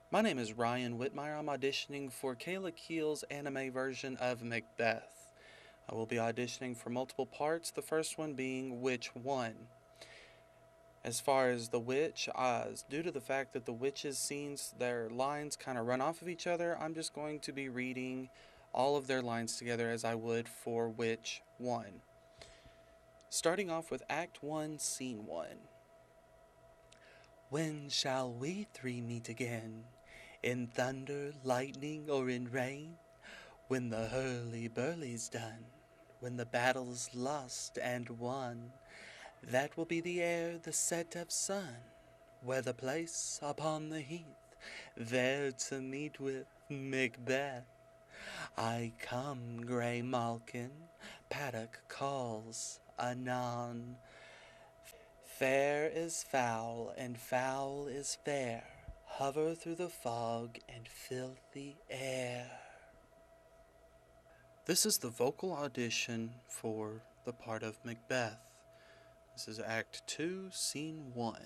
My name is Ryan Whitmire. I'm auditioning for Kayla Keel's anime version of Macbeth. I will be auditioning for multiple parts, the first one being Which One. As far as the witch, due to the fact that the witches' scenes, their lines kind of run off of each other, I'm just going to be reading all of their lines together as I would for Which One. Starting off with Act 1, Scene 1. When shall we three meet again? In thunder, lightning, or in rain? When the hurly-burly's done, when the battle's lost and won, that will be the air, the set of sun, where the place upon the heath, there to meet with Macbeth. I come, grey malkin, paddock calls anon. Fair is foul, and foul is fair, hover through the fog and filthy air. This is the vocal audition for the part of Macbeth. This is Act 2, Scene 1,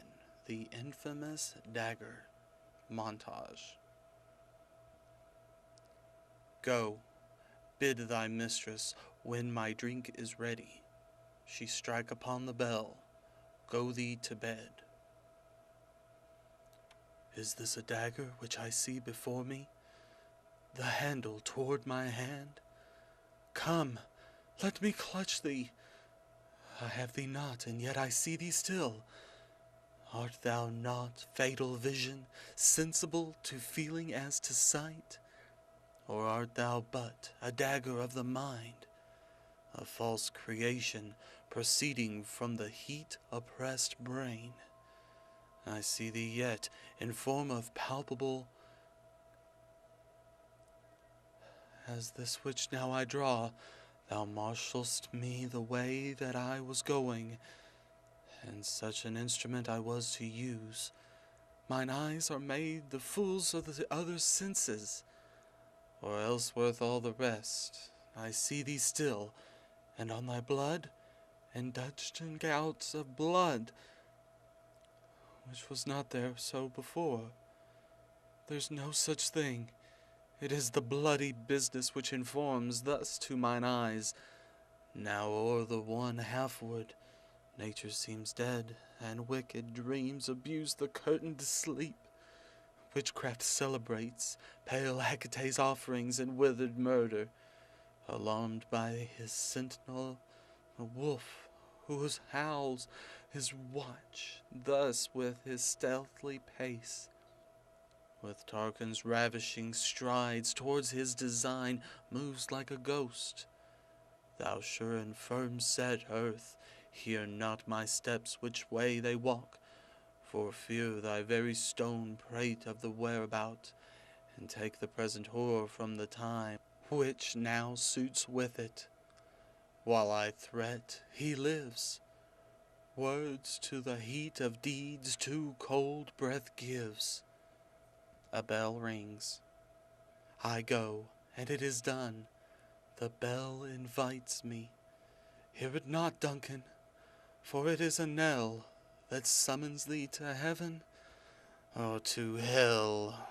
the infamous dagger montage. Go, bid thy mistress, when my drink is ready, she strike upon the bell, go thee to bed. Is this a dagger which I see before me? The handle toward my hand? Come, let me clutch thee. I have thee not, and yet I see thee still. Art thou not, fatal vision, sensible to feeling as to sight? Or art thou but a dagger of the mind, a false creation proceeding from the heat-oppressed brain? I see thee yet in form of palpable as this which now I draw. Thou marshalst me the way that I was going, and such an instrument I was to use. Mine eyes are made the fools of the other senses, or else worth all the rest. I see thee still, and on thy blood, and dungeon gouts of blood, which was not there so before. There's no such thing. It is the bloody business which informs thus to mine eyes. Now o'er the one half-word, nature seems dead, and wicked dreams abuse the curtained sleep. Witchcraft celebrates pale Hecate's offerings and withered murder. Alarmed by his sentinel, a wolf, whose howls his watch, thus with his stealthy pace, with Tarquin's ravishing strides towards his design, moves like a ghost. Thou sure and firm set earth, hear not my steps which way they walk, for fear thy very stone prate of the whereabout, and take the present horror from the time which now suits with it. While I threat, he lives. Words to the heat of deeds too cold breath gives. A bell rings. I go, and it is done. The bell invites me. Hear it not, Duncan, for it is a knell that summons thee to heaven or to hell.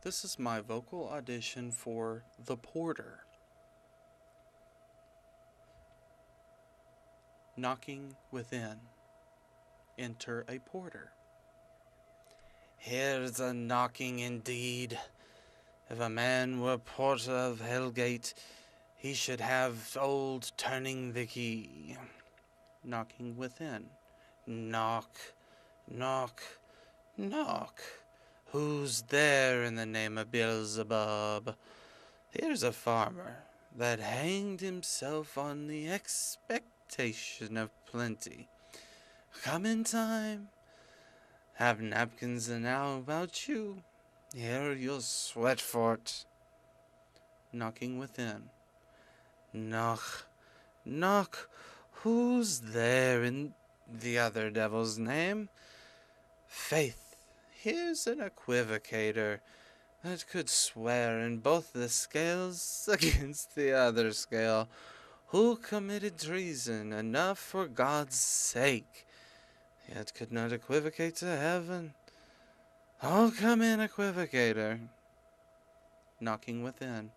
This is my vocal audition for The Porter. Knocking within. Enter a porter. Here's a knocking indeed. If a man were porter of Hellgate, he should have old turning the key. Knocking within. Knock, knock, knock. Who's there in the name of Beelzebub? Here's a farmer that hanged himself on the expectation of plenty. Come in time. Have napkins enow about you. Here you'll sweat for't. Knocking within. Knock, knock. Who's there in the other devil's name? Faith, here's an equivocator that could swear in both the scales against the other scale. Who committed treason enough for God's sake? yet could not equivocate to heaven. Oh, come in, equivocator. Knocking within.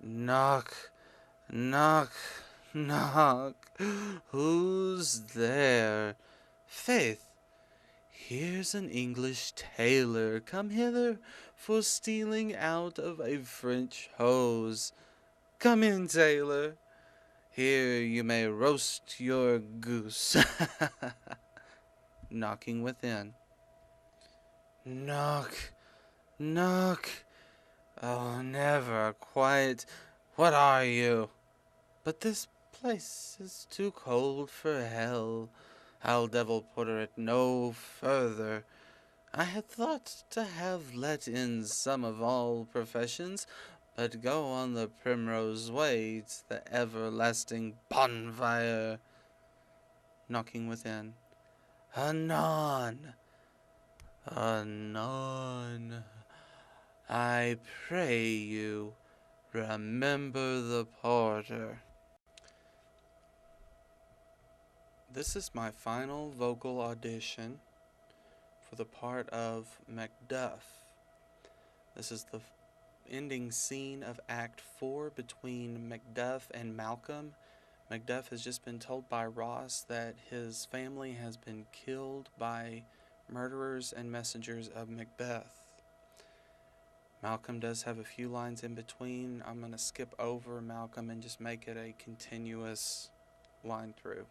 Knock, knock, knock. Who's there? Faith, here's an English tailor come hither for stealing out of a French hose. Come in, tailor. Here you may roast your goose. Knocking within. Knock, knock. Oh, never quiet. What are you? But this place is too cold for hell. I'll devil porter it no further. I had thought to have let in some of all professions, but go on the primrose way to the everlasting bonfire. Knocking within. Anon, anon. I pray you, remember the porter. This is my final vocal audition for the part of Macbeth. This is the ending scene of Act 4 between Macbeth and Malcolm. Macbeth has just been told by Ross that his family has been killed by murderers and messengers of Macbeth. Malcolm does have a few lines in between. I'm going to skip over Malcolm and just make it a continuous line through.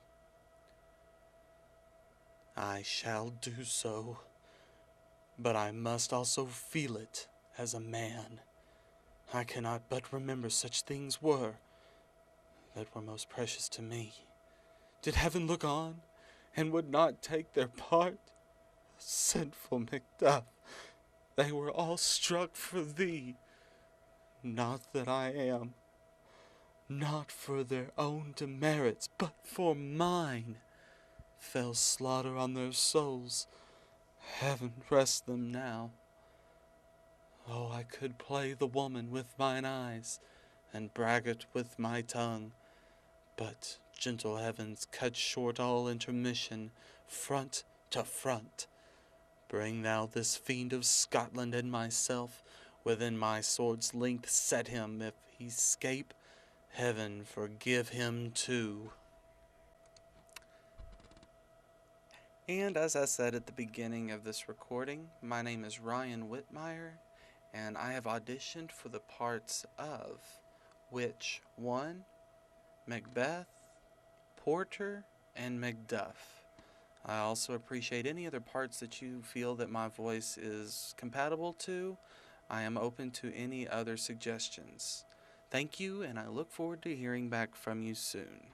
I shall do so, but I must also feel it as a man. I cannot but remember such things that were most precious to me. Did heaven look on, and would not take their part? Sinful Macbeth, they were all struck for thee. Not that I am, not for their own demerits, but for mine. Fell slaughter on their souls. Heaven rest them now. Oh, I could play the woman with mine eyes, and braggart with my tongue. But, gentle heavens, cut short all intermission, front to front. Bring thou this fiend of Scotland and myself within my sword's length. Set him, if he scape, heaven forgive him too. And as I said at the beginning of this recording, my name is Ryan Whitmire, and I have auditioned for the parts of Witch 1, Macbeth, Porter, and Macduff. I also appreciate any other parts that you feel that my voice is compatible to. I am open to any other suggestions. Thank you, and I look forward to hearing back from you soon.